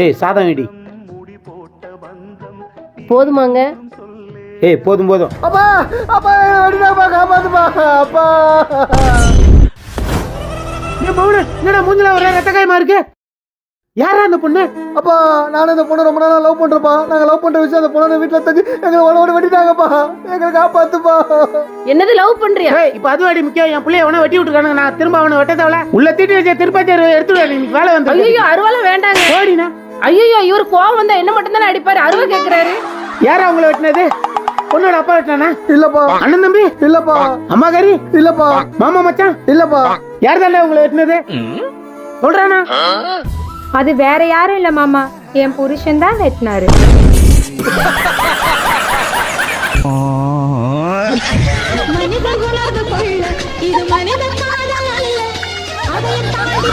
ஏய் சாதம் இடி. போதுமாங்க? ஏய் போதும் போதும். அப்பா அப்பா அடிடாப்பா காப்பாத்துப்பா அப்பா. ஏய் பவுனு என்னடா மூஞ்சில ஒரே ரத்த காயமா இருக்கு? யாரா அந்த பொண்ணு? அப்பா நானும் இந்த பொண்ணை ரொம்ப நாளா லவ் பண்றப்பா. நாங்க லவ் பண்ற விஷயம் அந்த பொண்ணை வீட்டுல தங்கி எங்களை உடனே வெட்டிட்டாங்கப்பா. எங்களை காப்பாத்துப்பா. என்னது லவ் பண்றியா? ஏய் இப்போ அது அடி முக்கியம். என் புள்ளைய அவனை வெட்டி விட்டுருக்கானுங்க. நான் திரும்ப அவனை வெட்ட தேவல. உள்ள தீட்டி வச்ச திருப்பாச்சேர் எடுத்துடுவேன். இன்னைக்கு வேலை வந்து. ஐயோ அருவால வேண்டாங்க. ஓடினா. ஐயோ இவர் கோவம் வந்தா என்ன மட்டும் தானே அடிப்பாரு. அருவா கேக்குறாரு. யாரா உங்களை வெட்டினது? பொண்ணோட அப்பா வெட்டினானா? இல்லப்பா. அண்ணன் தம்பி? இல்லப்பா. அம்மா கறி? இல்லப்பா. மாமா மச்சான்? இல்லப்பா. யார் தானே உங்களை வெட்டினது? சொல்றானா? அது வேற யாரும் இல்ல மாமா, என் புருஷன் தான் வெட்டினாரு. மனித குலது கொள்ள இது மனித காதல் அல்ல. அதை தாண்டி